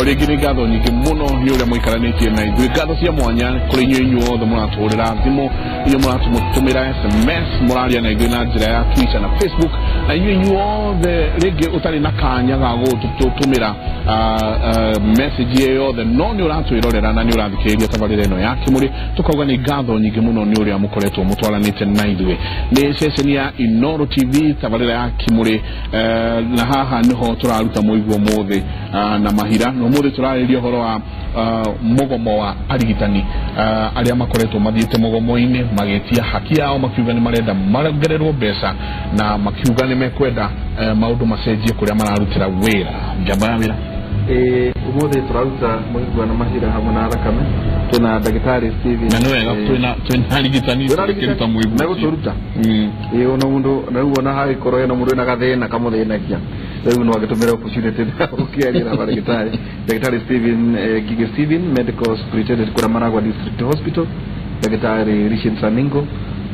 regine gado ni ke muno yule muikaranite na ithu gado cia mwanya kuri nyinyu othe muraturira thimu iyo muratumira SMS muraria na igina njira ya Twitter na Facebook na nyinyu othe rege utari na kanya ga gutumira message yeyo the no ni uratwirorera na ni urathikiriria tabarire no ya Kimuri tukauga ni gado nyingi muno ni uri amukoretwo mutwaranite na ithuwe ni session ya Inooro TV tabarire ya Kimuri na haha niho turaruta muigwo mothe na mahira no mothe turaririo horo wa Migomo wa Marigitari aria makoretwo mathiete mugomo-ini magetia haki yao makiuga ni marenda magererwo mbeca na makiuga ni mekwenda maundu macenjie kuria mararutira wira njamba ya wira umothe turaruta muigwo na mahira hamwe na Rakame tuna Dagitari Steven na niwega tuna Marigitari tukiruta muigwo na guturuta ona mundu na ubona hai koro na mundu na gathina kamuthinaikia rĩu no agĩtũmĩra opportunity ũkĩaria na Marigitari Dagitari Steven Gige Steven Medical Superintendent kũrĩa Maragwa District Hospital Dagitari Richard Saningo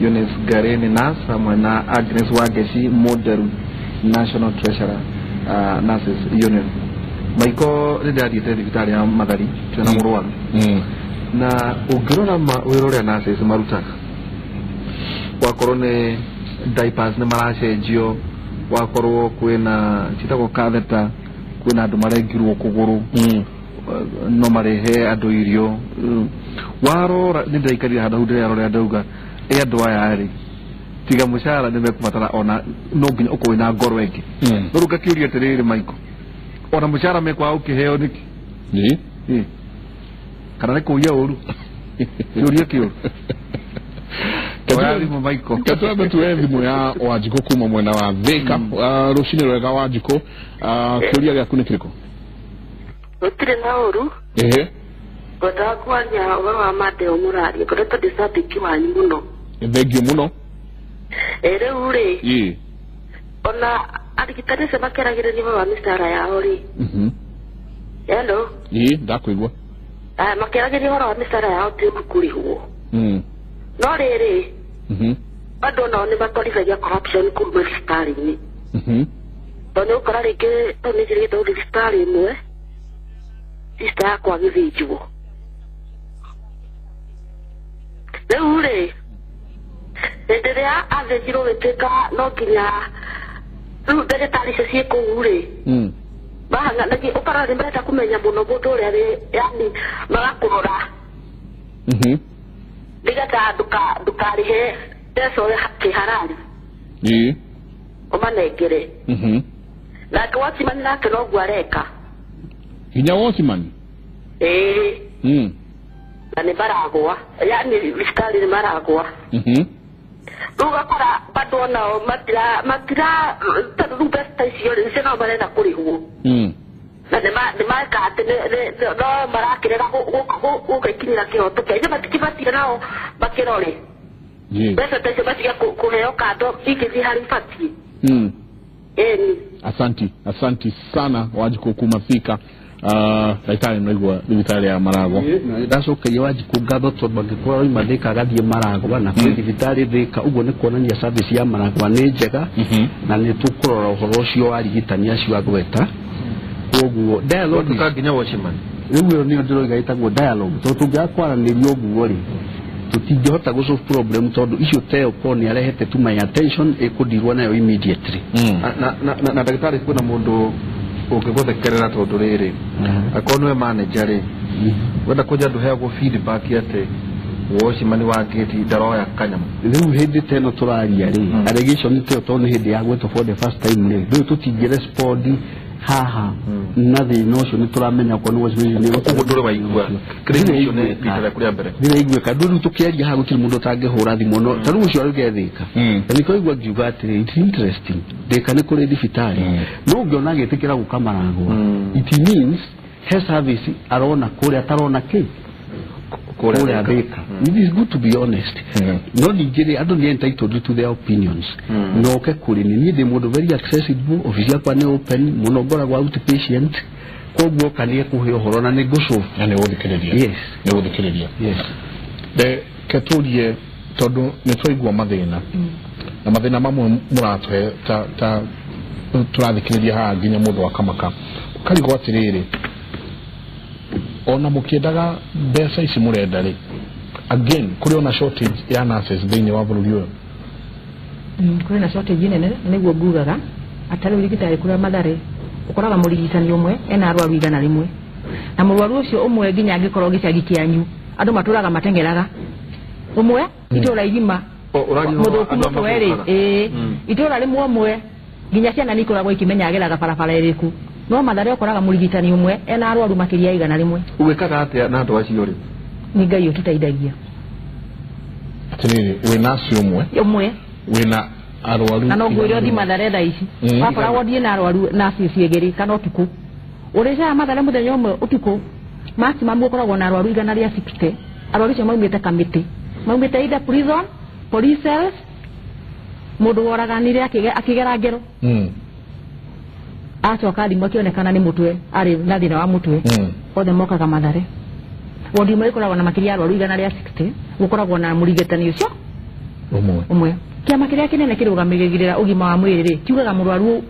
Eunice Gareni Nurse hamwe na Agnes Wangeci Model National Treasurer Nurses Union maiko nĩndathiĩte thibitarĩ ya Mathari twĩna mũrwaru na ũngĩrora wĩrore nurses marutaga wakorwo nĩ diapers nĩ maracenjio wakorwo kwina chitako katheta kwina andu marengirwo kuguru no marehe andu irio warora ni ndaikarira handu hu ndirarora ndauga andu aya ari tiga mushara ni mekumatara ona no nginya uko ina ngoro enge ruka kiuria tiriri maiko ona mushara mekwa ukiheo niki kana niko ya uru kiuria kiuru Katwebe tuwe thimu ya Wanjiko kuma mwena wa Thika rucini rwega Wanjiko kiuria gyaku ni kiriko utire na uru gotakwanya wa mate omurari koreto disabiki wanyu muno thengio muno ere ure ona arigitari se makeragire ni wa mistara ya ori hello ndakwigwa makeragire wa mistara ya oti kuri huo no rere bado naone batwarizagia corruption kuma citari-ini tondu ukora ringi tonijirite uri citari imwe sista yakwa agithinjwo riu ri hindi ria athinjirwo gituika no nginya riu ndagitari icio ciĩ kũu ri mahang'anagia ukora ni marenda kumenya muno mundu uria yani magakũrora nĩgetha ndukarihe mbeca ũrĩa kĩharari ũmanengere nake Watchman nake noguo areka hinya Watchman na nĩ maragwa yani thirikari nĩ maragwa rĩu ũgakora bado onao matira rĩu mbeca icio rĩ no marenda kũrĩhwo na nĩ mareka atĩ no marakĩrega gũgĩkinyĩra kĩhoto kĩa ithe matikibatire nao makĩrore mbeca ta icio matiga kũheo kando ingĩthiĩ harĩ ibatiĩ asanti sana Wanjiko kuma Thika Daitari noigwa thibitari ya Maragwa ndacokeria Wanjiko ngatho tondu angĩkorwo ima Thika agathie Maragwa na kwĩ thibitari Thika ũguo nĩ kuonania service ya Maragwa nĩ njega na nĩ tũkũrora ũhoro ũcio wa arigitani acio agweta koguo dialogue tukanginya Watchman riu ni ndiroiga itagwo dialogue to tungĩakwaranĩria ũguo rĩ tutingĩhota gũsolve problem tondu icio teo poni arehete to my attention ikudirwa nayo immediately na Dagitari kuna mundu ũngĩgũthekerera tondu rĩrĩ akorwo nĩ manager rĩ wenda kũja nduheagwo feedback ate Watchman wa gate ndaroya kanyama riu hindi teno turaria rĩ allegation teo tondu hindi ya gwetwo for the first time rĩ tutingĩ respond haha nathi nocio ni turamenya ko no ni ukugundure waigua creation ni bitara kuri ambere ni igwe kaduru tukiaria ha gutiri mundu tangihura thimu no taru ucio aruge Thika ni ko igwa giuga atiri it's interesting Thika ni kuri thibitari no ungiona gitikira guka Maragwa it means he service arona kuri atarona ki kuri Thika it is good to be honest no ningire ando ni entitled to their opinions no ke kuri ni ndi mundu very accessible office kwa ni open munogora gwa outpatient koguo kanie kuhe uhoro na ni gucu na ni uthikiriria ni uthikiriria de keturie tondu ni twaigua mathina na mathina mamwe muratwe ta turathikiriria ha nginya mundu akamaka kari gwa tiriri ona mukiendaga mbeca ici murenda ri again kuri ona shortage ya nurses thini wa bururi uyu kuri na shortage nene niguo ngugaga atari urigitari kuri Mathare ukoraga murigitani umwe ena arwaru igana rimwe na murwaru ucio umwe ginya angikorwo gicagi kianyu andu maturaga matengeraga umwe itura igima muthuku mutweri itura rimwe umwe ginya ciana nikoragwo ikimenya ageraga barabara iriku no Mathare ukoraga murigitani umwe ena arwaru makiria igana rimwe ugekaga atia na andu acio ri ni Ngai ututaithagia atiriri we nasi umwe wina arwaru na no gwiro di Mathare tha ici wakora wodi na arwaru nasi ciegeri kana utuku ureja Mathare muthenya umwe utuku maximum ukoragwo na arwaru igana ria 60 arwaru cio maumite kamiti maumite ida prison police cells mundu woraganire akigera ngero acoka ndimo kionekana ni mutwe ari na thina wa mutwe othe mokaga Mathare wodi mwe ikoragwo na makiria arwaru igana ria 60 ukoragwo na murigitani ucio umwe kiama kiria kinene kirugamigirira ugima wa mwiri ri kiugaga murwaru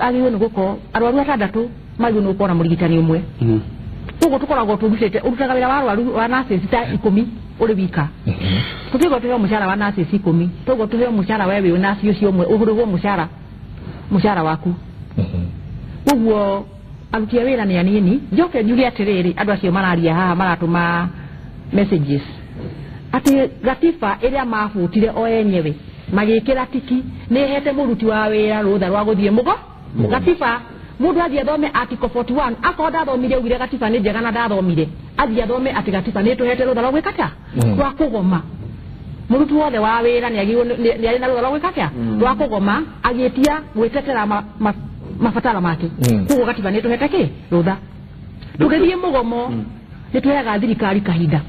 agirwo ni guko arwaru atandatu magio ni ukora murigitani umwe ugo tukoragwo turutete urutaga wira wa arwaru wa nurses ta 10 uri wika tukigo tuhe mushara wa nurses 10 tugo tuhe mushara wewe wa nurses ucio umwe uhurugwo mushara waku ugo arutia wira ni anini njoke njuri atiriri andu acio mararia haha maratuma messages ati gatiba iria mafutire o enyewe magikira tiki ni hete muruti wa wira rutha rwa guthie mugo gatiba mundu athie thome article 41 akoda thomire ugire gatiba ni njega na ndathomire athie thome ati gatiba ni tuhete rutha rwa gwikata rwa kugoma muruti wothe wa wira ni agirwo ni ari na rutha rwa gwikata rwa kugoma agitia gwitetera mafatara make kugo gatiba ni tuhete ki rutha tugithie mugomo ni tuheaga thirikari kahinda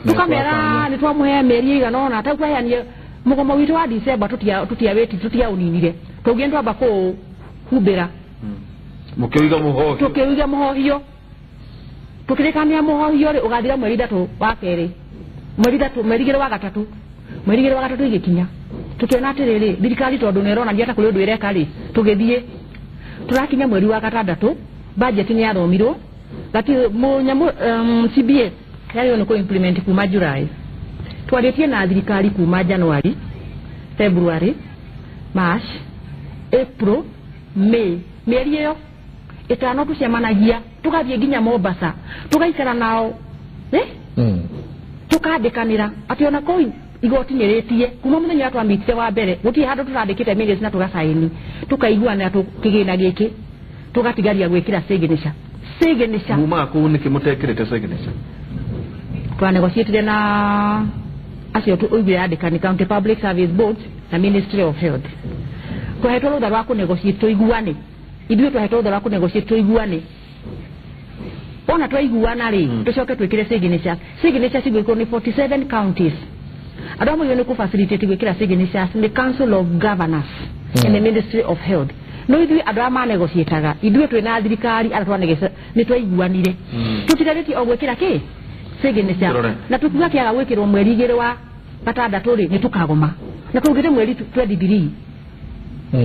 tukamera ni twamuhe meri igana ona takwayanie mugomo witu wa December tutia uninire tugenda bako kubera tukiuga muhohio tukirikania muhohio ri ugathira mweri 3 wa keri mweri gire wa gatatu igikinya tukiona atiriri thirikari tondu nerona ndiata kuri undu ireka ri tugithie turakinya mweri wa gatandatu budget ni yathomirwo gati munyamu CBA yari ono ko implement kuma July twaritie na thirikari kuma January February March April May meri yo itano tucemanagia tugathie ginya Mombasa tugaikara nao tukandikanira ati ona ko igoti nyeretie kuma muthenya atwa mitse wa mbere guti handu turandikite minutes na tugasaini tukaiguana tukigina giki tugatigaria gwikira signature muma ko niki mutekirete signature twa negotiate na acio tu ugira andikani County Public Service Board na Ministry of Health kwa hetolo rutha rwa ku negotiate tuiguane ithuĩ twa hetolo rutha rwa ku negotiate tuiguane ona twaiguana ri tucoke twikire signature cigwikwo ni 47 counties andu amwe ni ku facilitate gwikira signatures ni Council of Governors and the Ministry of Health no ithuĩ andu ama negotiataga ithuĩ twina thirikari aratwa ni twaiguanire tutirarĩtie o gwikira ki signature na tukiuga kiaga gwikirwo mweri igiri wa gatandatu ri ni tukagoma na tugire mweri 23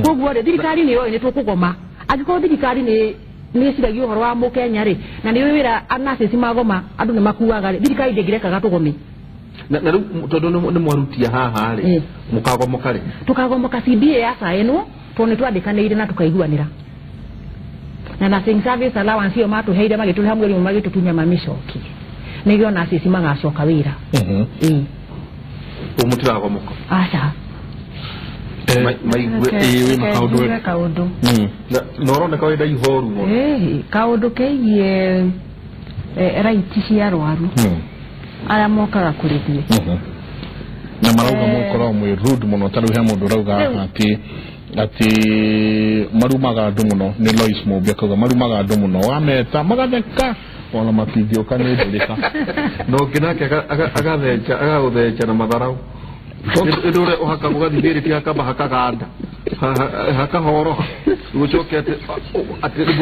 koguo ri thirikari ni ni tukugoma angiko thirikari ni ciragio horo wa mukenya ri na ni wira anasi magoma andu ni makuaga ri thirikari ndingirekaga tugome na tondu ni mwarutia haha ri mukagomoka ri tukagomoka CBA ya saeno tone twandikanire na tukaiguanira na nursing service allowance yo matuheire magituri hamwe ri magitutunya mamishoki nigio nurses magacoka wira umutiragomoka acha maigwe we kaudu norone kawaida ihoru mo kaudu keigie raiti cia arwaru ara mokaga kurithie na marauga mukoro mwe rude muno taru he mundu rauga ati marumaga andu muno ni Lois Mobia kauga marumaga andu muno wameta magatheka ona matithio kanithirika no kinake agathecha na matharau ndure uhaka gugathibiri ti akaba hakaganda hakahoro gucoke ati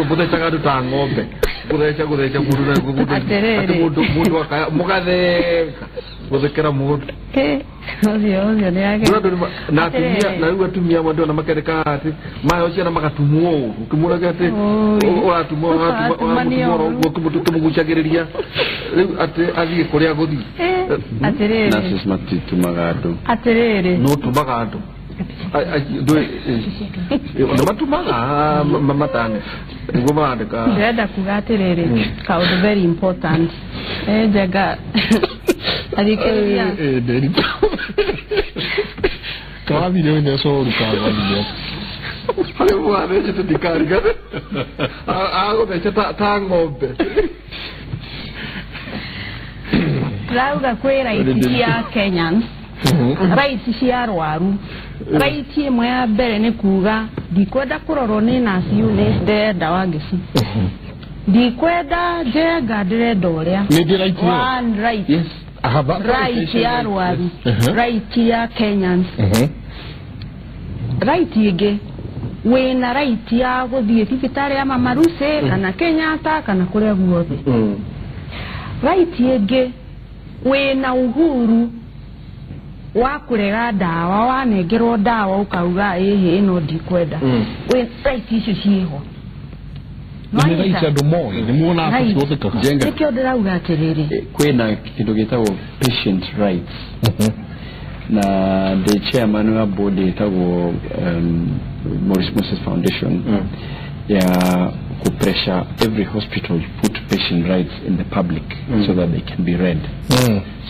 buthecha andu ta ng'ombe guthecha mundu na guthecha ati mundu mugatheka Wazekera muhoto. Ozio ne yake. Na tumia na huwa tumia wado na makereka ati. Mayo chana makatumuo. Ukimura gate. Watu kumuguchagereria. Ate ali korea godi. Aterere. Na sisi matitumaga. Aterere. No tumaga. Mamatane. Ndenda kugatiriri kaundu very important jaga arikeria kabi leo ndio so rukaga ale mwana chetu dikariga ago becha tangombe rauga kwera itikia Kenyans right cia rwaru right imwe ya mbere ni kuga ndikwenda kurorwo ni nasi une ndenda wangeci ndikwenda jenga ndirenda uria ni right one right yes right ya rwaru right ya Kenyans right ige wina right ya guthie thibitari ya Mamaruse kana Kenyatta kana kuria guothe right ige wina uhuru wa kurega dawa wanengerwo dawa ukauga ino ndikwenda we right icio ciho ni right andu moyo ni muona afu ciothe jenga nikio ndirauga atiriri kwina kindu gitagwo patient rights na the chairman wa board itagwo Maurice Moses Foundation ya pressure every hospital put patient rights in the public so that they can be read.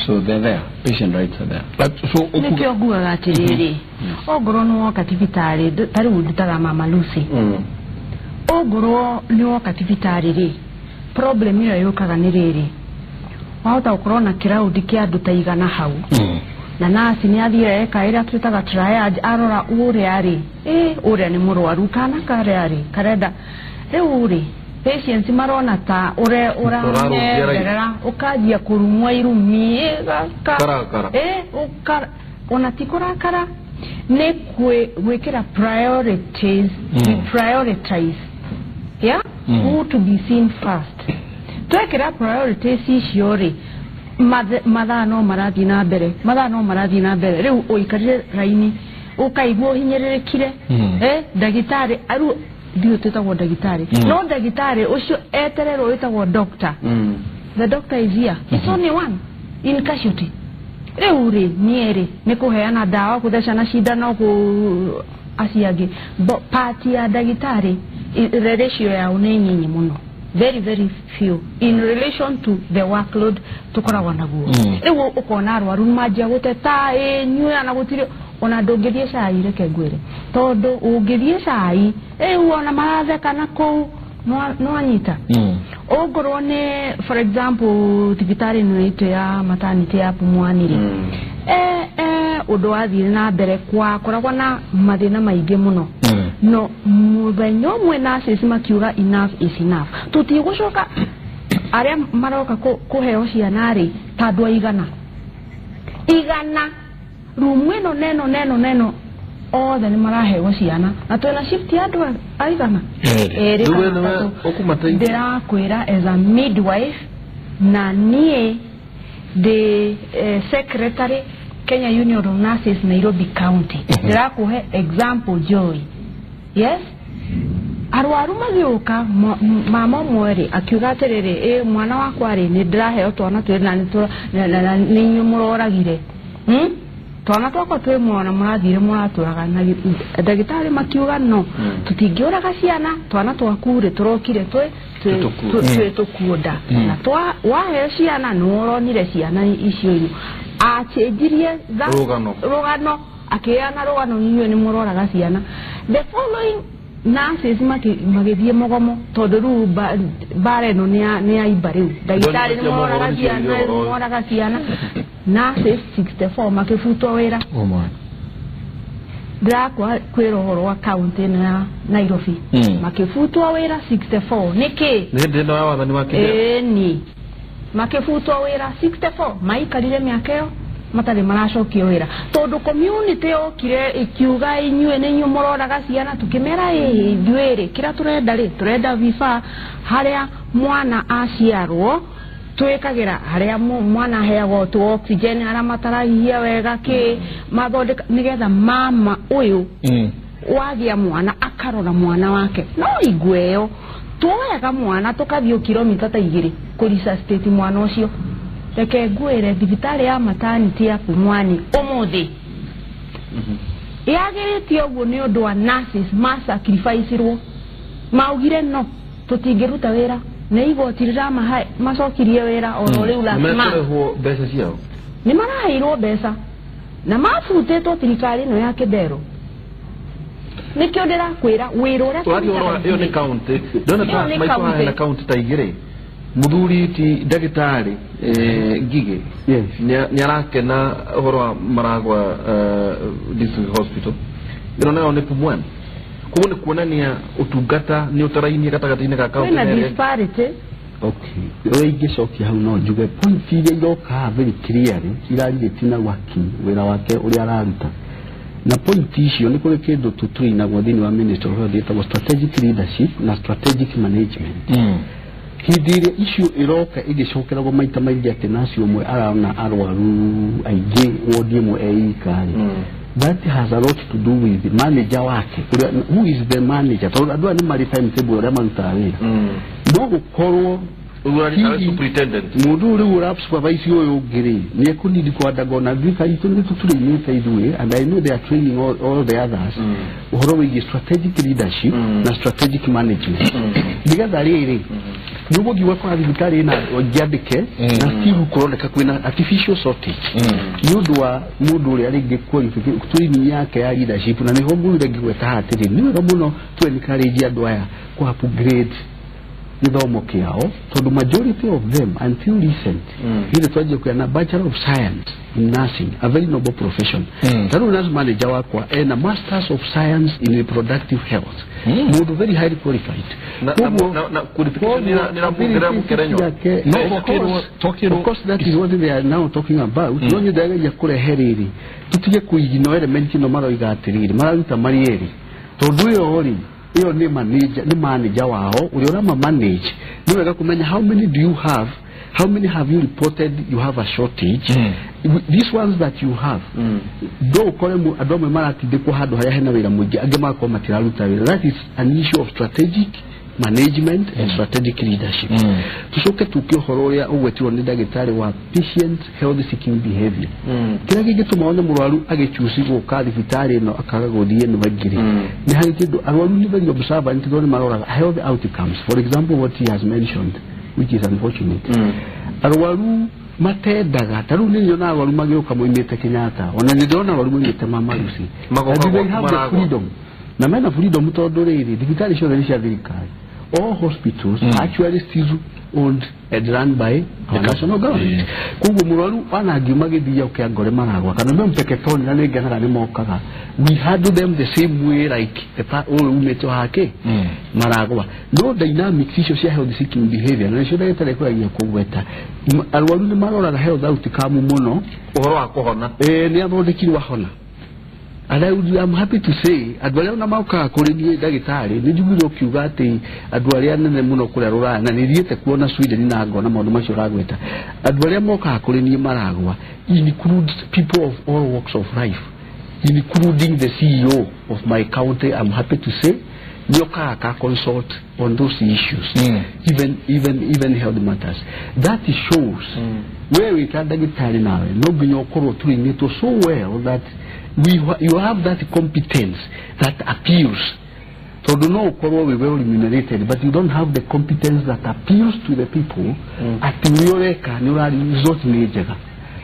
So they're there. Patient rights are there. So nikio guaga atiriri ogoro no kativitari tari uditaga Mama Lucy ogoro ni kativitari ri problem iyo yokaga ni riri wahota ukorona crowd kia andu ta igana hau na nasi ni athire ekaira twitaga triage arora ure ari ure ni murwaru kana kare ari kareda uri patients marona ta ure uranyerera ukajia kurumwa irumi kara ukara onatikora kara ne gwekera priorities prioritize yeah who to be seen first twekera priorities icio mathaa no marathi na mbere riu uikarire raini ukaigwo hinyererekire ndagitari aru dio tetagwo ndagitari no ndagitari ucio eterero witagwo doctor the doctor is here it's only one in casualty riu niere ni kuheana dawa kuthecana cindano ku asiagi party ya ndagitari ratio ya unenyi muno very very few in relation to the workload tukoragwo naguo riu ukona arwaru majia guteta nyue na gutirio ona ndungithie cai reke ngwire tondu ungithie cai uona maratheka nako no anyita ogorwo ne for example thibitari no ite ya maternity ya Pumwani undu wathire na mbere kwa koragwo na mathina maingi muno no mubenyo mwe nurses makiuga enough is enough tutigushoka aria maroka kuheo ciana ri tandu igana rumu ino neno othe ni maraheo ciana na twena shift ya andu aigana ndirakwira as a midwife na nie the secretary Kenya Union of Nurses Nairobi County ndirakuhe example Joy yes arwaru magioka mama mweri akiuga atiriri mwana wakwa ri ni ndiraheo twana twena ni nyumuroragire twana twakwa twe mwana murathire muraturaga na ndagitari makiuga no tutingiuraga ciana twana twakure turokire twe tukuonda na twa wahe ciana no uronire ciana icio achenjirie rugano akiana rugano niyo ni muroraga ciana the following nurses magithie Migomo tondu ru bare no ni aibariu ndagitari ni muroraga ciana nurses 64 makifutwa wira ndakwa kwiro wa county na Nairobi makifutwa wira 64 niki ndendo ya wathani wake ni makifutwa wira 64 maikarire miakeo matari maracokio wira tondu community okire ikiuga inyue ni nyumororaga ciana tukimera ndwere kira turenda vifaa haria mwana aciarwo twekagira haria mwana heagwo tu oxygen ara matarahia wega ki mathondeka nigetha mama uyu wagia mwana akarora mwana wake no igweo tuoyaga mwana tukathio kilomita ta 2 kurisa state mwana ucio reke ngwire thibitari ya maternity ya Pumwani umuthi yagirite oguo ni undu wa nurses masacrifice ro maugire no tutingiruta wira na igoti rama macokirie wira oro riu la maho besa ciao ni maraheirwo besa na mafutetwo thirikari no ya Kidero nikio ndirakwira wira uria yo ni county dona ta mai na county ta igire muthuri ti ndagitari Ngige nyarake na horo Maragwa district hospital ino ne Pumwani kuone kuonania utungata ni utaraini gatagati-ini ka county na disparity. Okay, oigicokia hau no njuge point ile yoka very clearly irarire tina waki wira wake uri araruta na point icio ni kuri kindu tutuina gwathini wa minister of health strategic leadership na strategic management hidire issue iroka igicokera go maita maingi ati nacio mwe arana arwaru aige wodi mwe eikari. That has a lot to do with the manager wake. Who is the manager? So I don't know timetable or amantari. No gukorwo superintendent. Muduri ura supervise yo giri. Ni kundi dikwa na vika ituni tuturi ni faidwe and I know they are training all the others. Uhoro with strategic leadership na strategic management. Because ari nugo giwa kwa vitari na ojadike na still kuroneka kwina artificial shortage. Yudwa muduri ari gekwa training yake ya leadership na niho muduri giweta hatiri. Ni romuno tu encourage adwaya ku upgrade nithomo kiao to the majority of them until recent ile twaje kwa na bachelor of science in nursing, a very noble profession. Taru nurse manager wako and a masters of science in reproductive health. Mudu very highly qualified. Na qualification ni mukerenyo. No, of course that is what they are now talking about. No ni daga ya kure heriri. Tutuje kuigino element no maro igatiriri. Mararuta marieri. To do your iyo ni manager wao uliona manage ni wega kumenya how many do you have, how many have you reported you have a shortage. These ones that you have do kole mu adome marati deko hado haya hena wira muji agema ko matiraruta wira. That is an issue of strategic management and strategic leadership. Tusoke tukio horoya uwetiwa ni dagitari wa patient health seeking behavior. Kila kitu maone murwaru agechusi go kali vitari no akagagodie no bagiri. Ni halikido arwaru ni very observant don't marora health outcomes. For example, what he has mentioned, which is unfortunate. Arwaru matedaga taru ni yona arwaru mageuka moimete Kenyatta. Ona ni dona arwaru moimete Mama Lucy. They have the freedom. Na mena freedom to doreri digitali shore cia thirikari. All hospitals actually still owned and run by the national government. Kugo muraru ana gimagithia ukangore Maragwa kana no mpeketoni na ngana ni mokaga. We handle them the same way like the all umeto hake Maragwa. No dynamics icio cia health seeking behavior na cio ndagitari kwa ya kugweta arwaru ni marora health outcome muno uhoro wa kuhona ni athondekirwa hona. And I'm happy to say adwalia na mauka kuringie dagitari ni jugiro kiuga ati adwalia nene muno kule rura na niliete kuona Sweden na ngona maundu macio ragweta adwalia moka kuringie Maragwa includes people of all walks of life, including the CEO of my county. I'm happy to say nyoka ka consult on those issues, even health matters. That shows where we can dagitari nawe no binyo koro turingie to so well that you have that competence that appeals. So do not call we well remunerated, but you don't have the competence that appeals to the people. At Yoreka, you are resort major.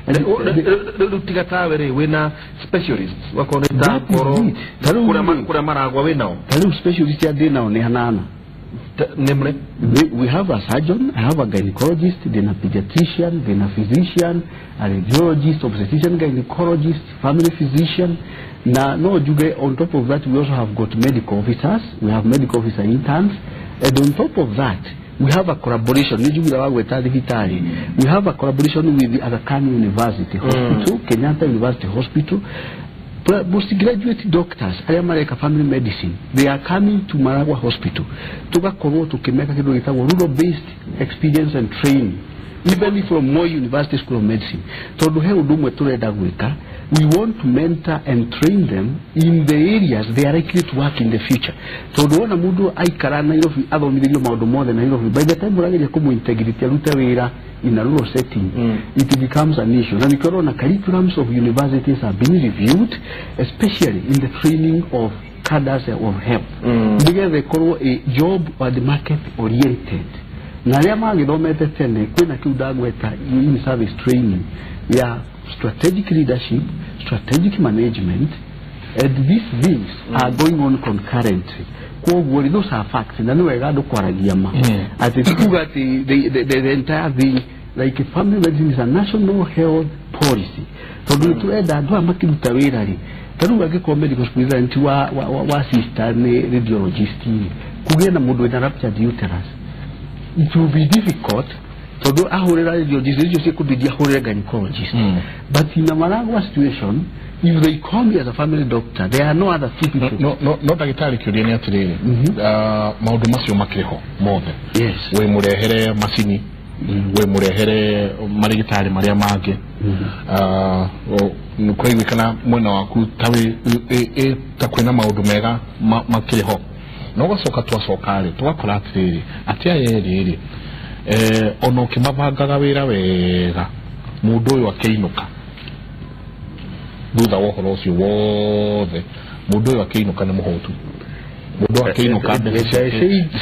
And the wena specialists work on that kura Maragwa we now. Tell specialists are there now, Nehanana. We have a surgeon, I have a gynecologist, then a pediatrician, then a physician, a radiologist, obstetrician, gynecologist, family physician. Now, no, on top of that, we also have got medical officers. We have medical officer interns, and on top of that, we have a collaboration. We have a collaboration with the Aga Khan University Hospital, Kenyatta University Hospital. Postgraduate doctors, America family medicine, they are coming to Maragwa Hospital to work to make rural-based experience and training. even from Moi University School of Medicine. So we want to mentor and train them in the areas they are likely to work in the future. So the one mudu aikara na ilo abo milio maudo more than ilo. By the time we come integrity alutawera in a rural setting, it becomes an issue. And the curriculums of universities are being reviewed, especially in the training of cadres of help. Because they call a job or the market oriented. Nariama gidomete tene kwena kiudagweta in service training. Yeah, strategic leadership, strategic management, and these things are going on concurrently. Those are facts. And then we got to at the entire thing, like family medicine is a national health policy. So we to add that one making tawirari. Taruga ke medical student wa sister ne radiologist. Kugena mudu na rupture uterus. It will be difficult. So do a radiologist could be a gynecologist. But in a Maragua situation, if they come here as a family doctor, there are no other two people. No, Marigitari Kudiania today. Maudumasio Makreho, more than. Yes. We Murehere Masini, we Murehere Marigitari Maria Mage. Nukwe wikana mwena waku tawe takwena maudumega Makreho. No soka tuwa sokale, tuwa kolatiri, atia yeri. Ono kimabagaga wera mudo wa keinuka duda wo horosi wothe mudo wa keinuka na muhotu mudo wa keinuka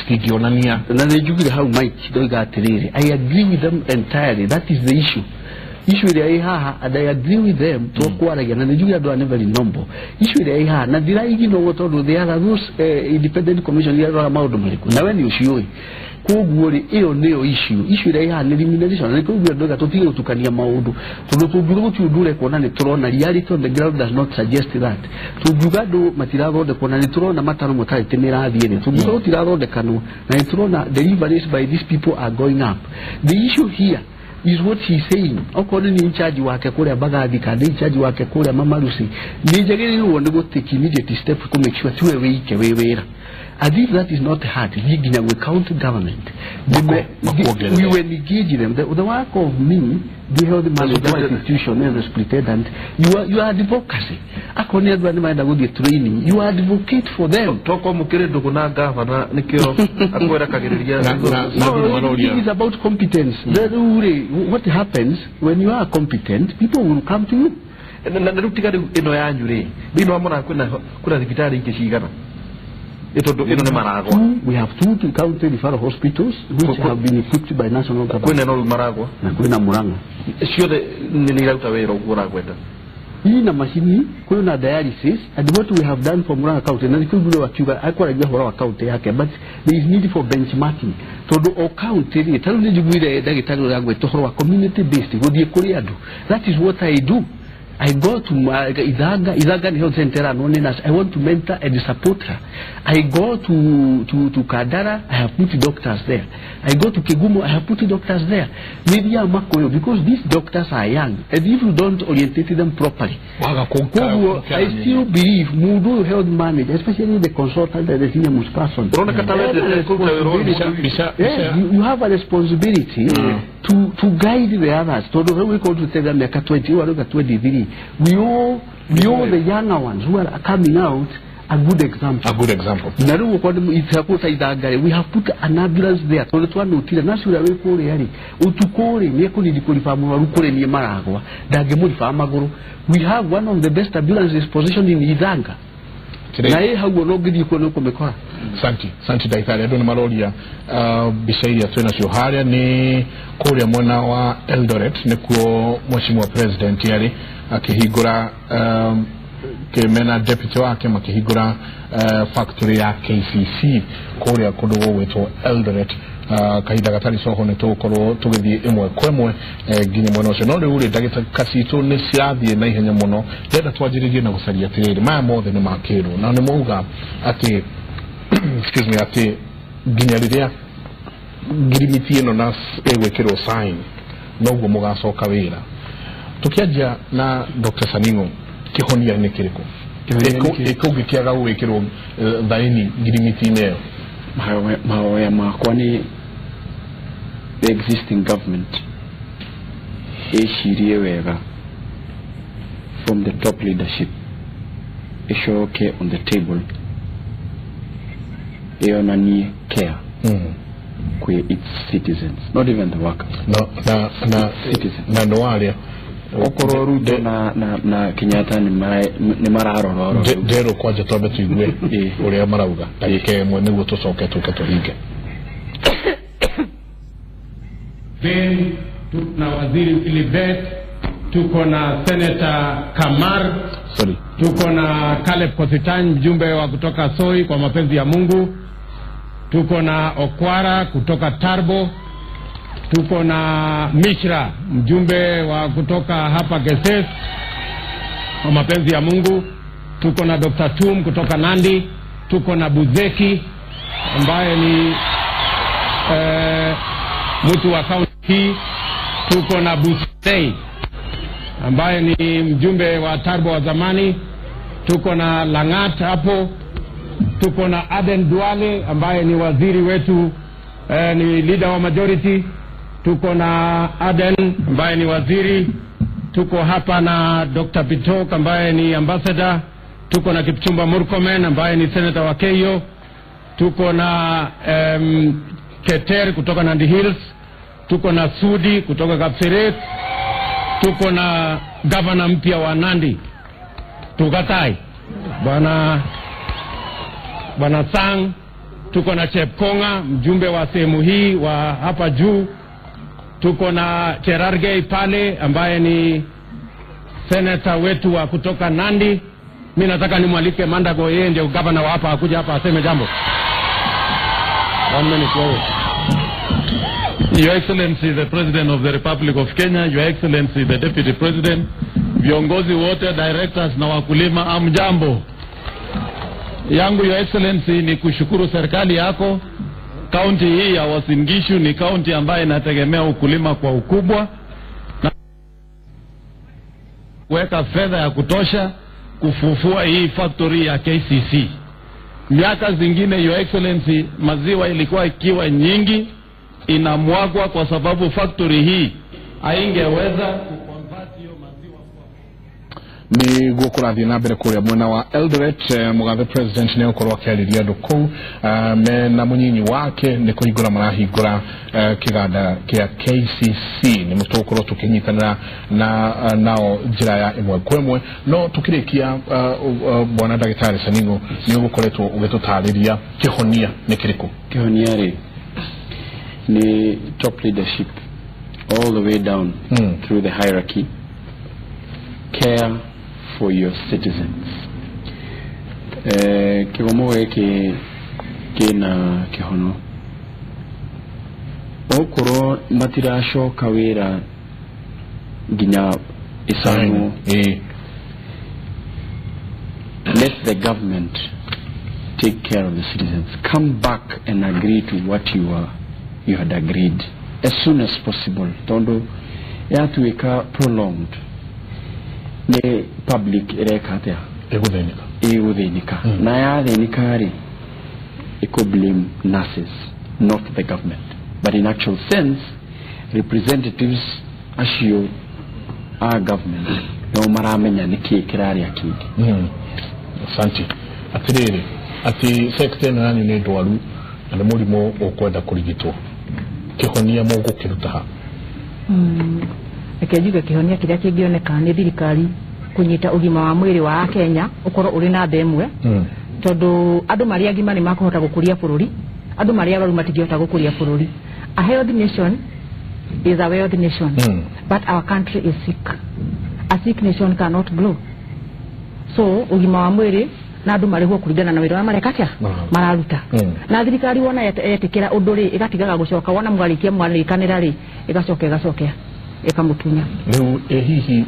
stigionania na nejugire how might doiga atiriri. I agree with them entirely. That is the issue ile haha, and I agree with them to kwaragia na nejugire do never number issue ile haha na diraigi no woto they are those independent commission ya amaudo maliku na when you show kuguri iyo neo issue ile ya elimination na kuguri ndoga tutiyo tukania maudu so tuguru tudure kona ne turona reality on the ground does not suggest that tugugado matirado de kona ne turona matano motari temera adhiene tuguru tirado de kanu na turona deliveries by these people are going up. The issue here is what he's saying. Okoni ni charge wake kule bagadi kadi charge wake kule mama Lucy ni jageni no go take immediate step to make sure tuwe wewera. As if that is not hard, we county government. We were engaging them. The work of me, the health management institution is splitted, and you are advocacy. Akoni training. You advocate for them. It is about competence. What happens when you are competent, people will come to you. We have two county referral hospitals which have been equipped by national government. Ina machine, kuna dialysis, and what we have done for Muranga County, na nikubulo wakiwa akwa rajia hora county yake, but there is need for benchmarking. So the county, talu nijubwile dagitano yagwe tohoro community based, wodi kuriadu. That is what I do. I go to Izaga Health Center and I want to mentor and support her. I go to Kadara, I have put doctors there. I go to Kigumo, I have put doctors there. Maybe I'm Makoyo, because these doctors are young, and if you don't orientate them properly, I still believe Mudu health manager, especially the consultant and the senior most person, you have a responsibility to guide the others. So we go to tell them 20 or 23. We owe the younger ones who are coming out a good example. A good example. We have put an ambulance there. So the one who tell us we have one of the best ambulances positioned in Izanga. Santi daitari ado maroria bisaiya twena syoharia ni kuria mwana wa Eldoret nikuo mheshimiwa president yari akihigura kemena deputy wake makihigura factory ya KCC kuria kudogo wetu Eldoret kaida gatari soho ne to koro tugethi imwe kwemwe ginye mwana ucio no uri dagita kasito ne siathie na ihenya muno yenda twajiririe na gucaria tiriri maya mothe ni makiro na ni muga ati excuse me ati ginye riria girimiti ino na egwekiro sign noguo mugacoka wira tukiaja na Dr. Saningo kihonia ni kiriko eko gikiaga gwekiro thaini girimiti ne mahoya makwa ni the existing government eshirie wega from the top leadership eshoke on the table eonanie care kwe its citizens, not even the workers. Na citizens na ndoalia okororu na Kenyatta ni mararororo dero kwaje tobe tuigwe uri marauga take mwene gutucoke tuhinge. Ben tuna waziri Philibet, tuko na Senator Kamar, tuko na Caleb Kositan mjumbe wa kutoka Soi kwa mapenzi ya Mungu, tuko na Okwara kutoka Tarbo, tuko na Mishra mjumbe wa kutoka hapa Geses kwa mapenzi ya Mungu, tuko na Dr. Tum kutoka Nandi, tuko na Buzeki ambaye ni mtu wa kaunti hii, tuko na Busei ambaye ni mjumbe wa Tarbo wa zamani, tuko na Langat hapo, tuko na Aden Duale ambaye ni waziri wetu ni leader wa majority, tuko na Aden ambaye ni waziri, tuko hapa na Dr. Bitok ambaye ni ambassador, tuko na Kipchumba Murkomen ambaye ni senator wa Keio, tuko na Keter kutoka Nandi Hills, tuko na Sudi kutoka Kapseret, tuko na governor mpya wa Nandi Tugatai Bwana Sang, tuko na Chepkonga mjumbe wa sehemu hii wa hapa juu, tuko na Cherargei pale ambaye ni senator wetu wa kutoka Nandi. Mimi nataka nimwalike Mandago, yeye ndio governor wa hapa, akuja hapa aseme jambo. 1 minute wewe. Your Excellency the President of the Republic of Kenya, Your Excellency the Deputy President, viongozi wote, directors na wakulima, amjambo. Yangu Your Excellency ni kushukuru serikali yako. County hii ya Uasin Gishu ni county ambayo inategemea ukulima kwa ukubwa, na kuweka fedha ya kutosha kufufua hii factory ya KCC. Miaka zingine Your Excellency maziwa ilikuwa ikiwa nyingi inamwagwa kwa sababu factory hii haingeweza kuconvert hiyo maziwa kwa ni gukurathia na mbere kuria mwena wa Eldoret. Mugathe president ne ukorwa kiariria nduku na munyinyi wake ni kuhingura marahingura kiganda kia KCC. Ni mutukorwo tukinyitanira na nao njira ya imwe kwemwe, no tukirikia bwana Ndagitari Saningo ni gukoretwo ugitutariria kihonia ni kiriku. Kihonia ri ni top leadership all the way down through the hierarchy. Care for your citizens. Kigomo kina kihono okoro matirasho kawera ginya isano let the government take care of the citizens. Come back and agree to what you had agreed as soon as possible. Tondo ya tuweka prolonged ne public erekatea eguthinika na ya thinikari iko blame nurses, not the government, but in actual sense representatives ashio our government no maramenya niki kirari akindi. Asante. Atiriri ati sector nani ne dwaru na murimo okwenda kurigitwo kihonia mo gukiruta ha ekejuga kihonia kiria kingioneka ni thirikari kunyita ugima wa mwiri wa Kenya ukoro uri na themwe tondu andu mari agima ni makuhota gukuria bururi, andu mari abaru matigihota gukuria bururi. A healthy nation is a wealthy nation, but our country is sick. A sick nation cannot grow. So ugima wa mwiri na andu mari ho kuringana na wira marekatia mararuta na thirikari wona yetikira undu ri igatigaga gucoka wona mwarikia mwarikanira ri igacokea ikamutunya. Riu hihi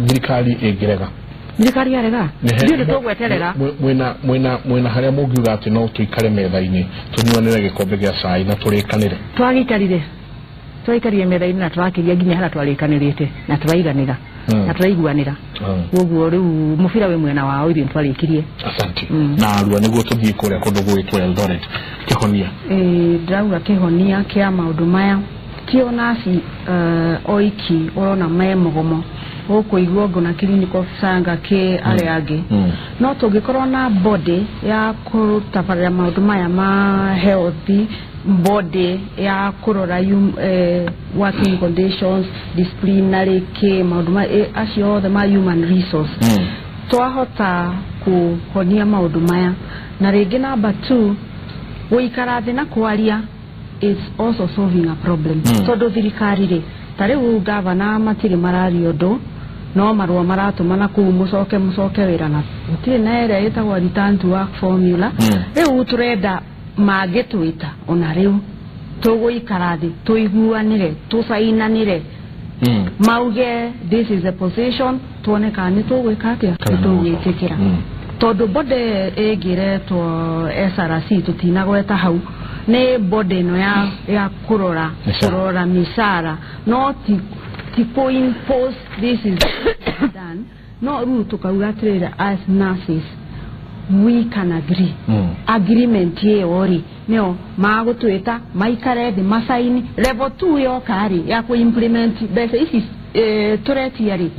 thirikari egirega thirikari yarega ndio tugweterera mwena haria mugiuga ati no tuikare metha-ini tunyuanire gikombe gia cai na turikanire twaikarire metha-ini na turakiria nginya hara twarikanirite na turaiganira na turaiguanira uguo riu mufira we mwena wao irio twarikirie. Asante. Na arua niguo tuthii kuria kundu gwitwo Eldoret kihonia ndauga kihonia kia maundu maya tio nasi oiki orona Migomo oko igwogo na clinic officer ngake ale age no tugikorwo na body ya kurutabarira maundu maya ma healthy body ya kurora working conditions disciplinary ke maundu ma acio the human resource twahota kuhonia maundu maya na rĩngĩ number 2 guikara thĩ na kwaria is also solving a problem tondu thirikari ri tariu governor matiri marario ndo no marua maratuma na kuu mucoke wira na gutire na ere itagwa return to work formula riu turenda magitwita ona riu tuguikara thi tuiguanire tusainanire mauge this is a position tuone kana tugwika atia tugwikikira tondu bode egire to SRC tutinagweta hau ne bode no ya kurora misara no tipo impose this is done no ruto kaugatrera as nurses we can agree agreement ye ori neo magutwita maikare the masaini level 2 yo kari ya ku implement bese isi tureti yari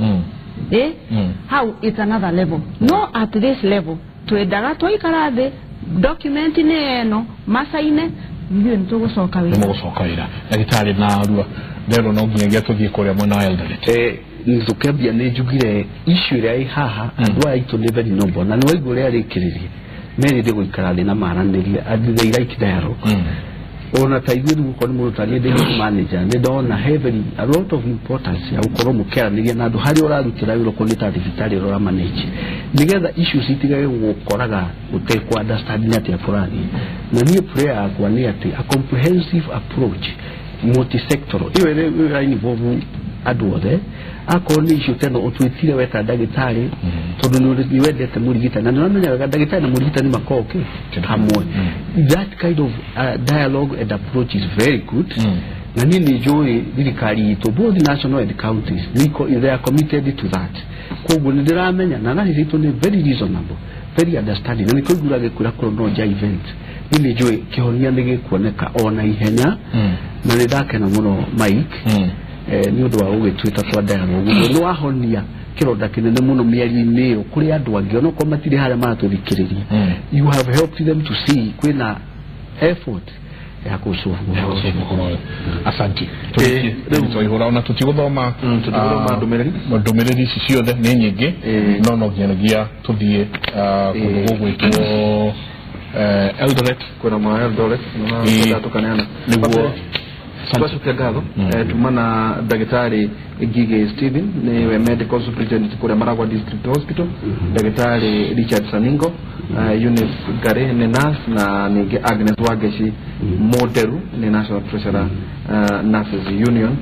how it's another level no at this level twedaga toikara the document neno masaine ndio ntogosoka wira ndagitari na arua lero no nginya tuthie kuria mwana Eldoret nzukebia nejugire issue ria haha andwa itu ne very noble na no igore arikiririe meri de guikara na maraniria adhiira ikidero ona taigwiru ko mu rutani de manager ne dona heavily a lot of importance ya ukoro mukera niria na andu hari orarutira wiro ko nita vitali rora manage nigetha issues itigaye gukoraga utekwa understanding ati ya fulani na ni prayer kwa ni ati a comprehensive approach multi-sectoral iwe involve adwothe akoni issue teno otwitire weta ndagitari tondu ni wendete murigita na namenyaga ndagitari na murigita ni makoke hamwe that kind of dialogue and approach is very good na nini joy thirikari to both national and counties they are committed to that koguo ndiramenya na nani itu ni very reasonable very understanding na nikugura gekura chronology event nini joy kihonia nigikuoneka ona ihenya na ndakena muno Mike ni undu wa ugitwita twa dialogue no wahonia kironda kinene muno miari-ini yo kuri andu angi ono ko matire hara maraturikiriria you have helped them to see kwina effort ya kusufu asante to ihora ona tutiguthoma ndumiriri ciothe ni nyingi no nginya tuthie kundu gugwitwo Eldoret kuna ma Eldoret na tukaneana niguo Sasa kiagago tumana Daktari Gige Steven ni medical superintendent kule Maragwa District Hospital, Daktari Richard Saningo, Eunice Gare ni nurse na ni Agnes Wageshi Moteru ni national treasurer Nurses Union.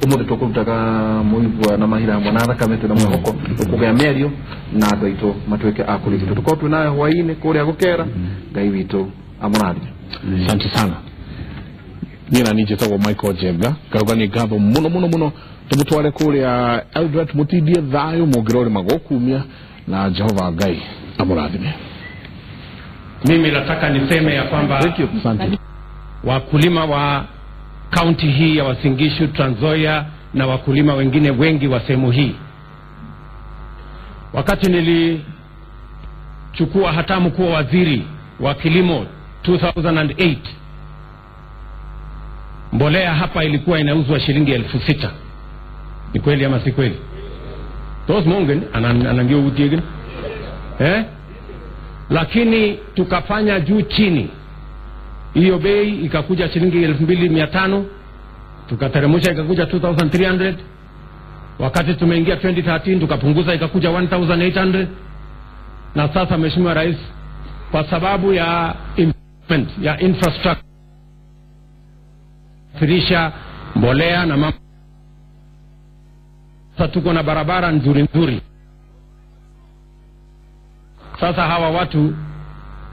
Umude tokutaka muibwa na mahira mwanara kametu na mwoko kugaya merio na doito matweke akuli tukotu nayo hwaine kule agokera gaiwito amuradi. Asante sana. Nina nije tawo Michael Jebga karugani gabo muno tumutware kule ya Eldoret mutidie thayo mugirore magokumia na Jehova Ngai amurathime. Mimi nataka niseme ya kwamba wakulima wa county hii ya Uasin Gishu, Trans Nzoia na wakulima wengine wengi wa sehemu hii, wakati nilichukua hatamu kuwa waziri wa kilimo 2008, mbolea hapa ilikuwa inauzwa shilingi 6,000. Ni kweli ama si kweli? Tos mongen anangio utiegen lakini tukafanya juu chini, hiyo bei ikakuja shilingi 2,500, tukateremsha ikakuja 2,300. Wakati tumeingia 2013 tukapunguza ikakuja 1,800. Na sasa Mheshimiwa Rais, kwa sababu ya investment ya infrastructure, firisha mbolea na mambo, sasa tuko na barabara nzuri. Sasa hawa watu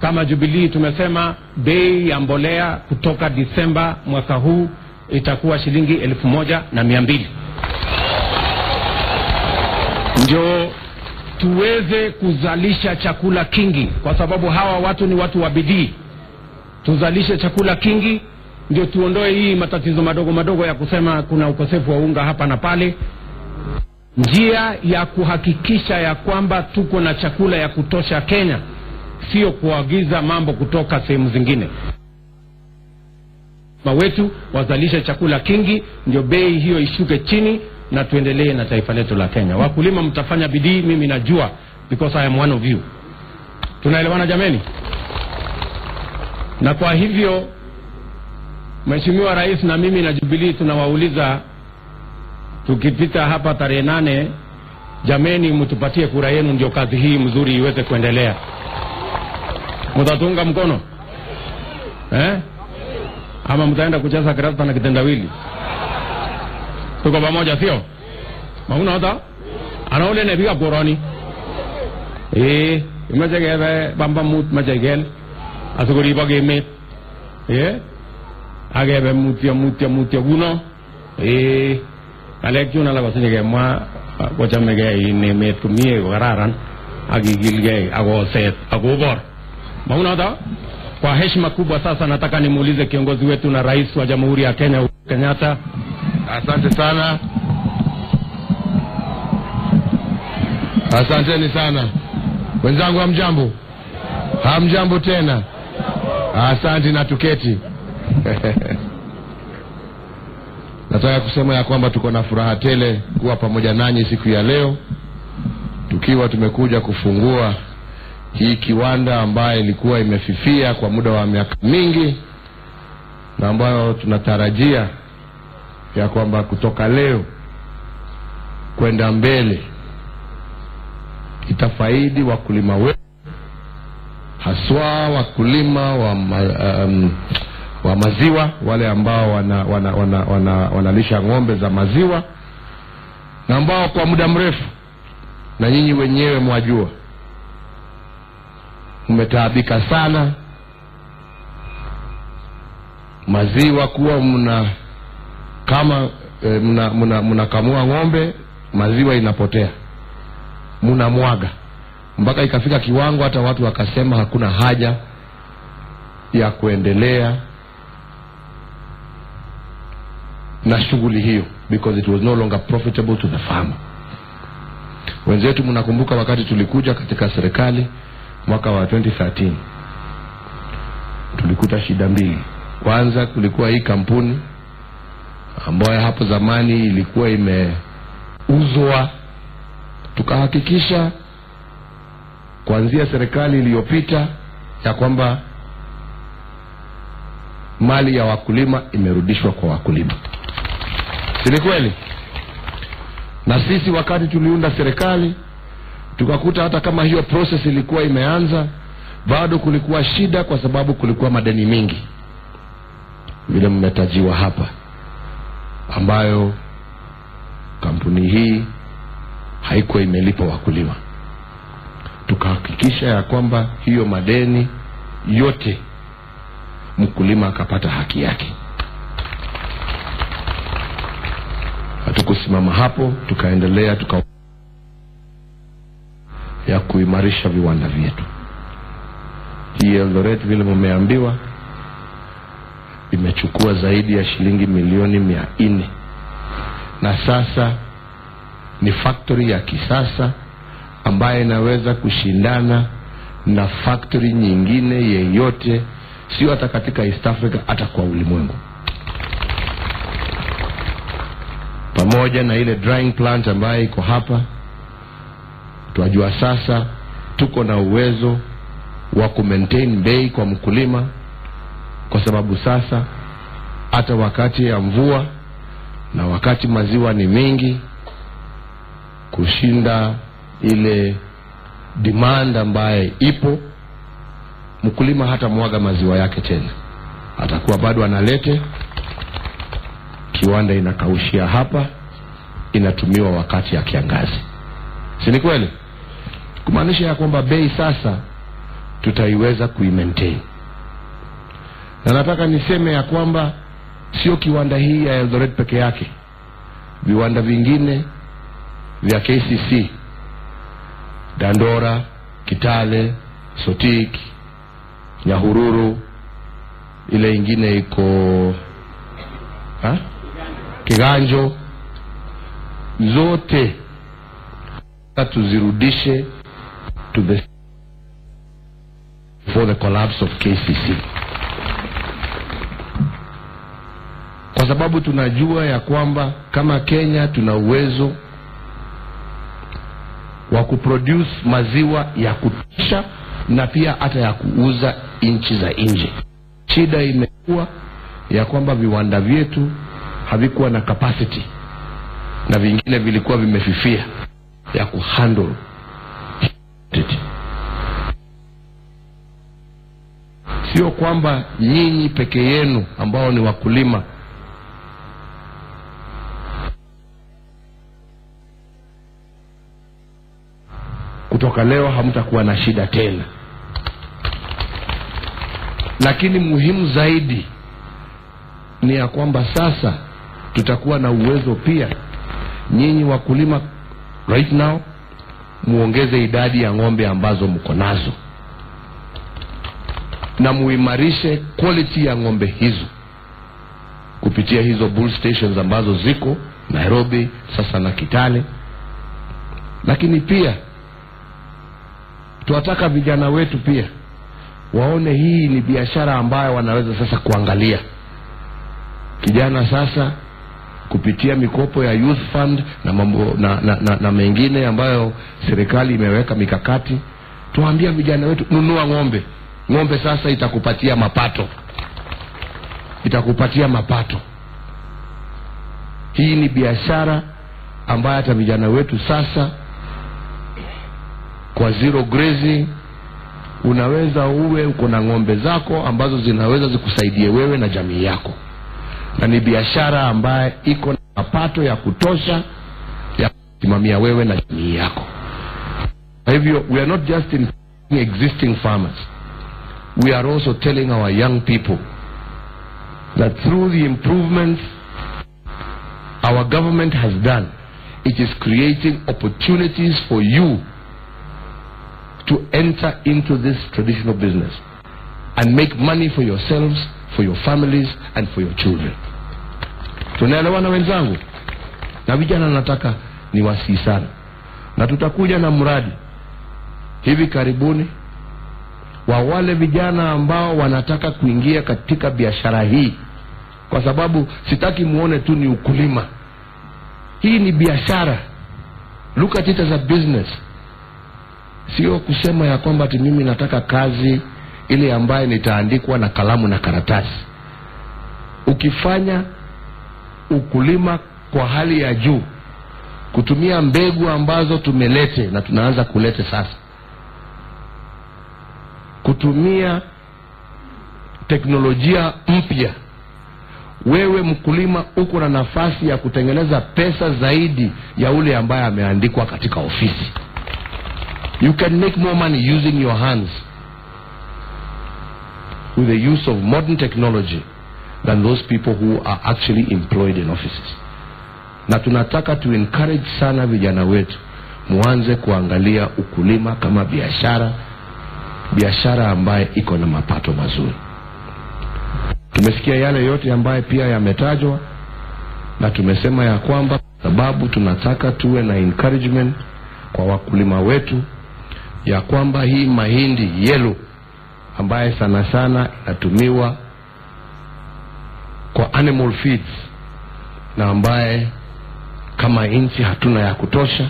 kama Jubilee tumesema bei ya mbolea kutoka Disemba mwaka huu itakuwa shilingi 1,200. Ndio tuweze kuzalisha chakula kingi, kwa sababu hawa watu ni watu wa bidii. Tuzalishe chakula kingi ndio tuondoe hii matatizo madogo madogo ya kusema kuna ukosefu wa unga hapa na pale. Njia ya kuhakikisha ya kwamba tuko na chakula ya kutosha Kenya, sio kuagiza mambo kutoka sehemu zingine. Wetu wazalishe chakula kingi, ndio bei hiyo ishuke chini na tuendelee na taifa letu la Kenya. Wakulima mtafanya bidii, mimi najua, because I am one of you. Tunaelewana jameni? Na kwa hivyo Mheshimiwa Rais na mimi na Jubilee tunawauliza, tukipita hapa tarehe 8, jameni mtupatie kura yenu ndio kazi hii mzuri iweze kuendelea. Mtatunga mkono? Ama mtaenda kucheza karata na kitendawili? Tuko pamoja sio? Mauna hata? Anaole nebiga koroni. Imajegebe bamba mut majegel. Asuguri bageme. Agebe mutia guno. Alekjuna la basige mwa wachamege ini met kumie gararan agigilge agoset agobor. Mauna hata? Kwa heshima kubwa sasa nataka nimuulize kiongozi wetu na rais wa Jamhuri ya Kenya Kenyatta. Asante sana. Asanteni sana. Wenzangu hamjambo? Hamjambo tena. Asante na tuketi. Nataka kusema ya kwamba tuko na furaha tele kuwa pamoja nanyi siku ya leo, tukiwa tumekuja kufungua hii kiwanda ambayo ilikuwa imefifia kwa muda wa miaka mingi, na ambayo tunatarajia ya kwamba kutoka leo kwenda mbele itafaidi wakulima wetu, haswa wakulima wa maziwa, wale ambao wanalisha ng'ombe za maziwa, na ambao kwa muda mrefu, na nyinyi wenyewe mwajua, mmetaabika sana maziwa kuwa mnakamua ng'ombe, maziwa inapotea, mnamwaga, mpaka ikafika kiwango hata watu wakasema hakuna haja ya kuendelea na shughuli hiyo, because it was no longer profitable to the farmer. Wenzetu mnakumbuka wakati tulikuja katika serikali mwaka wa 2013, tulikuta shida mbili. Kwanza kulikuwa hii kampuni ambayo hapo zamani ilikuwa imeuzwa. Tukahakikisha kuanzia serikali iliyopita ya kwamba mali ya wakulima imerudishwa kwa wakulima. Si kweli? Na sisi wakati tuliunda serikali tukakuta hata kama hiyo process ilikuwa imeanza, bado kulikuwa shida, kwa sababu kulikuwa madeni mingi vile mmetajiwa hapa, ambayo kampuni hii haikuwa imelipa wakulima. Tukahakikisha ya kwamba hiyo madeni yote mkulima akapata haki yake. Hatukusimama hapo, tukaendelea ya kuimarisha viwanda vyetu. Hii Eldoret vile mmeambiwa imechukua zaidi ya shilingi milioni 400, na sasa ni factory ya kisasa ambaye inaweza kushindana na factory nyingine yeyote, sio hata katika East Africa, hata kwa ulimwengu. Pamoja na ile drying plant ambaye iko hapa, tunajua sasa tuko na uwezo wa kumaintain bei kwa mkulima, kwa sababu sasa hata wakati ya mvua na wakati maziwa ni mengi kushinda ile demand ambaye ipo, mkulima hata mwaga maziwa yake tena, atakuwa bado analete, kiwanda inakaushia hapa, inatumiwa wakati ya kiangazi. Si ni kweli? Kumaanisha ya kwamba bei sasa tutaiweza kuimaintain. Na nataka niseme ya kwamba sio kiwanda hii ya Eldoret peke yake, viwanda vingine vya KCC, Dandora, Kitale, Sotik, Nyahururu, ile ingine iko Kiganjo, zote tuzirudishe to the for the collapse of KCC, kwa sababu tunajua ya kwamba kama Kenya tuna uwezo wa kuproduce maziwa ya kutosha na pia hata ya kuuza nchi za nje. Shida imekuwa ya kwamba viwanda vyetu havikuwa na capacity na vingine vilikuwa vimefifia ya kuhandle it. Sio kwamba nyinyi peke yenu ambao ni wakulima kutoka leo hamtakuwa na shida tena, lakini muhimu zaidi ni ya kwamba sasa tutakuwa na uwezo pia nyinyi wakulima right now muongeze idadi ya ng'ombe ambazo mko nazo na muimarishe quality ya ng'ombe hizo kupitia hizo bull stations ambazo ziko Nairobi sasa na Kitale. Lakini pia tunataka vijana wetu pia waone hii ni biashara ambayo wanaweza sasa kuangalia. Kijana sasa kupitia mikopo ya youth fund na mambo na mengine ambayo serikali imeweka mikakati, tuambia vijana wetu nunua ng'ombe. Ng'ombe sasa itakupatia mapato. Itakupatia mapato. Hii ni biashara ambayo hata vijana wetu sasa kwa zero grazing unaweza uwe uko na ng'ombe zako ambazo zinaweza zikusaidie wewe na jamii yako. Na ni biashara ambayo iko na mapato ya kutosha ya kusimamia wewe na jamii yako. Kwa hivyo we are not just in existing farmers. We are also telling our young people that through the improvements our government has done, it is creating opportunities for you to enter into this traditional business and make money for yourselves, for your families and for your children. Tunaelewana wenzangu? Na vijana nataka niwasihi sana. Na tutakuja na mradi hivi karibuni wa wale vijana ambao wanataka kuingia katika biashara hii, kwa sababu sitaki muone tu ni ukulima. Hii ni biashara. Look at it as a business. Sio kusema ya kwamba ati mimi nataka kazi ile ambaye nitaandikwa na kalamu na karatasi. Ukifanya ukulima kwa hali ya juu, kutumia mbegu ambazo tumelete na tunaanza kulete sasa, kutumia teknolojia mpya, wewe mkulima uko na nafasi ya kutengeneza pesa zaidi ya ule ambaye ameandikwa katika ofisi. You can make more money using your hands with the use of modern technology than those people who are actually employed in offices. Na tunataka to encourage sana vijana wetu muanze kuangalia ukulima kama biashara, biashara ambaye iko na mapato mazuri. Tumesikia yale yote ambaye pia yametajwa, na tumesema ya kwamba sababu tunataka tuwe na encouragement kwa wakulima wetu ya kwamba hii mahindi yellow ambaye sana sana inatumiwa kwa animal feeds na ambaye kama nchi hatuna ya kutosha,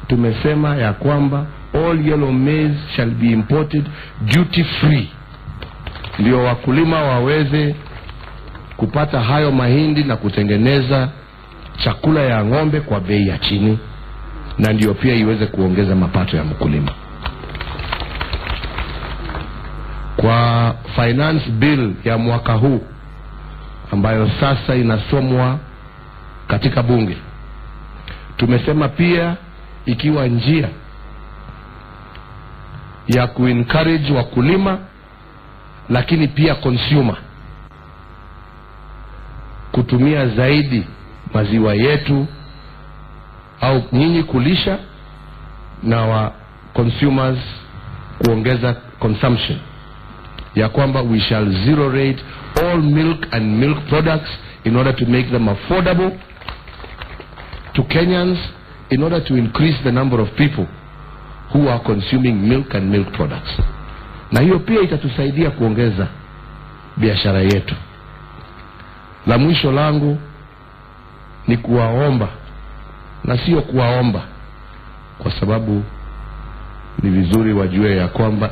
tumesema ya kwamba all yellow maize shall be imported duty free, ndio wakulima waweze kupata hayo mahindi na kutengeneza chakula ya ng'ombe kwa bei ya chini, na ndio pia iweze kuongeza mapato ya mkulima. Kwa finance bill ya mwaka huu ambayo sasa inasomwa katika bunge, tumesema pia ikiwa njia ya kuencourage wakulima lakini pia consumer kutumia zaidi maziwa yetu au nyinyi kulisha na wa consumers kuongeza consumption. ya kwamba we shall zero rate all milk and milk products in order to make them affordable to Kenyans, in order to increase the number of people who are consuming milk and milk products. Na hiyo pia itatusaidia kuongeza biashara yetu. La mwisho langu ni kuwaomba, na sio kuwaomba kwa sababu ni vizuri wajue ya kwamba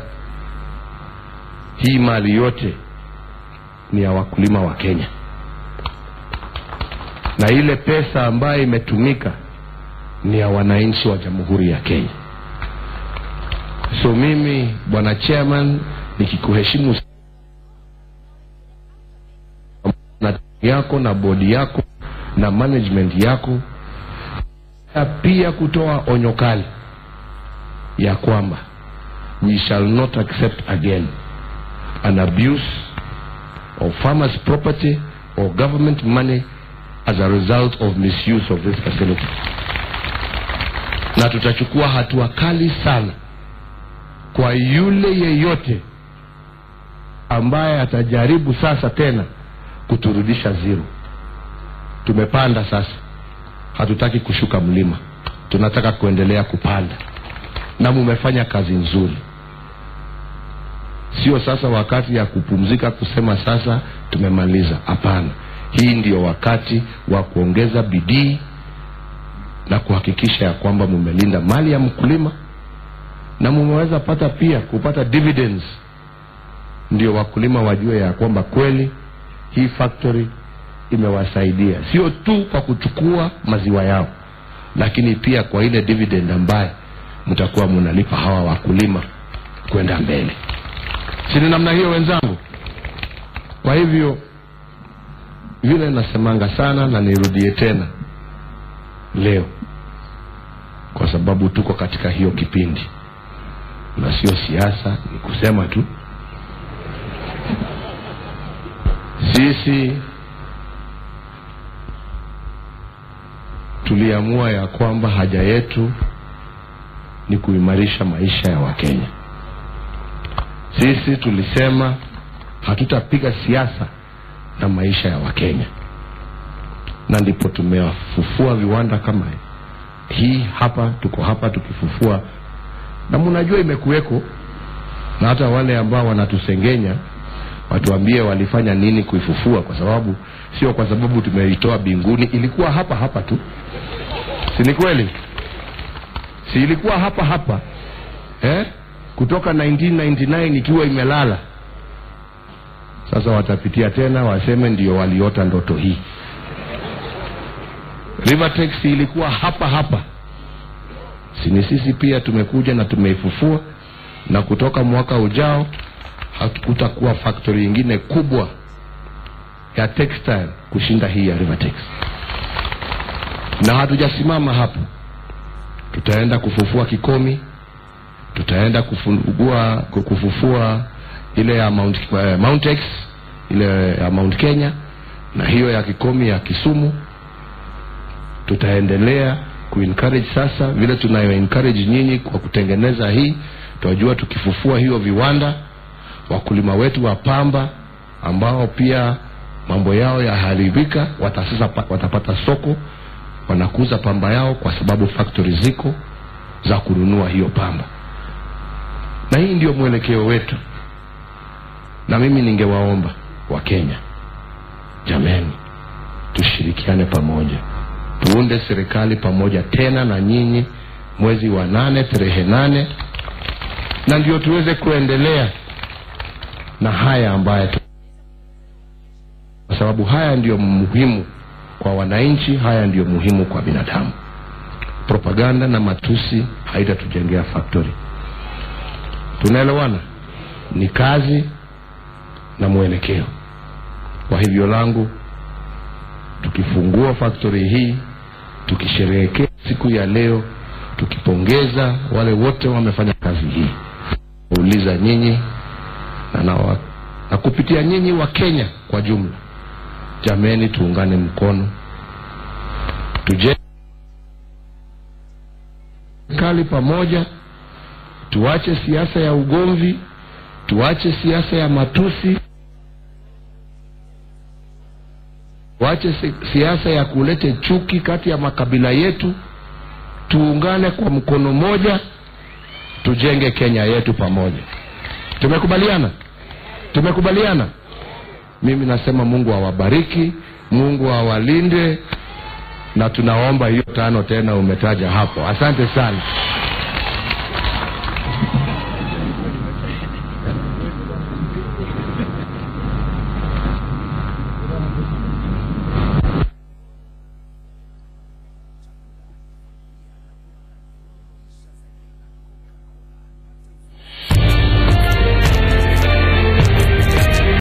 hii mali yote ni ya wakulima wa Kenya, na ile pesa ambayo imetumika ni ya wananchi wa Jamhuri ya Kenya. So mimi bwana chairman, nikikuheshimu na yako na bodi yako na management yako, pia kutoa onyo kali ya kwamba we shall not accept again an abuse of farmers' property or government money as a result of misuse of this facility. Na tutachukua hatua kali sana kwa yule yeyote ambaye atajaribu sasa tena kuturudisha zero. Tumepanda sasa, hatutaki kushuka mlima, tunataka kuendelea kupanda. Na mumefanya kazi nzuri. Sio sasa wakati ya kupumzika kusema sasa tumemaliza. Hapana, hii ndio wakati wa kuongeza bidii na kuhakikisha ya kwamba mumelinda mali ya mkulima, na mumeweza kupata dividends. Ndio wakulima wajue ya kwamba kweli hii factory imewasaidia, sio tu kwa kuchukua maziwa yao, lakini pia kwa ile dividend ambaye mtakuwa mnalipa hawa wakulima kwenda mbele. Sini namna hiyo wenzangu? Kwa hivyo vile nasemanga sana na nirudie tena leo, kwa sababu tuko katika hiyo kipindi na sio siasa, ni kusema tu sisi tuliamua ya kwamba haja yetu ni kuimarisha maisha ya Wakenya. Sisi tulisema hatutapiga siasa na maisha ya Wakenya, na ndipo tumefufua viwanda kama hii hapa. Tuko hapa tukifufua, na mnajua imekuweko, na hata wale ambao wanatusengenya watuambie walifanya nini kuifufua, kwa sababu sio kwa sababu tumeitoa binguni, ilikuwa hapa hapa tu. Si ni kweli? Si ilikuwa hapa hapa kutoka 1999 ikiwa imelala. Sasa watapitia tena waseme ndio waliota ndoto hii. Rivertex ilikuwa hapa hapa. Si sisi pia tumekuja na tumeifufua, na kutoka mwaka ujao hakutakuwa factory nyingine kubwa ya textile kushinda hii ya Rivertex. Na hatujasimama hapo. Tutaenda kufufua Kikomi, tutaenda kufufua ile ya Mountex, ile ya Mount Kenya, na hiyo ya Kikomi ya Kisumu. Tutaendelea kuencourage sasa vile tunayo encourage nyinyi kwa kutengeneza hii. Tunajua tukifufua hiyo viwanda, wakulima wetu wa pamba ambao pia mambo yao yaharibika watapata soko, wanakuza pamba yao kwa sababu factory ziko za kununua hiyo pamba. Na hii ndio mwelekeo wetu. Na mimi ningewaomba wa Kenya, jameni, tushirikiane pamoja, tuunde serikali pamoja tena na nyinyi mwezi wa 8 tarehe 8, na ndio tuweze kuendelea na haya ambayo, kwa sababu haya ndio muhimu kwa wananchi, haya ndio muhimu kwa binadamu. Propaganda na matusi haitatujengea factory. Tunaelewana? Ni kazi na mwelekeo. Kwa hivyo langu, tukifungua factory hii, tukisherehekea siku ya leo, tukipongeza wale wote wamefanya kazi hii, uuliza nyinyi na kupitia nyinyi wa Kenya kwa jumla, jameni, tuungane mkono, tujenge kali pamoja, tuache siasa ya ugomvi, tuache siasa ya matusi, tuache siasa ya kulete chuki kati ya makabila yetu, tuungane kwa mkono moja, tujenge Kenya yetu pamoja. Tumekubaliana? Tumekubaliana? Mimi nasema Mungu awabariki, Mungu awalinde, na tunaomba hiyo 5 tena umetaja hapo. Asante sana.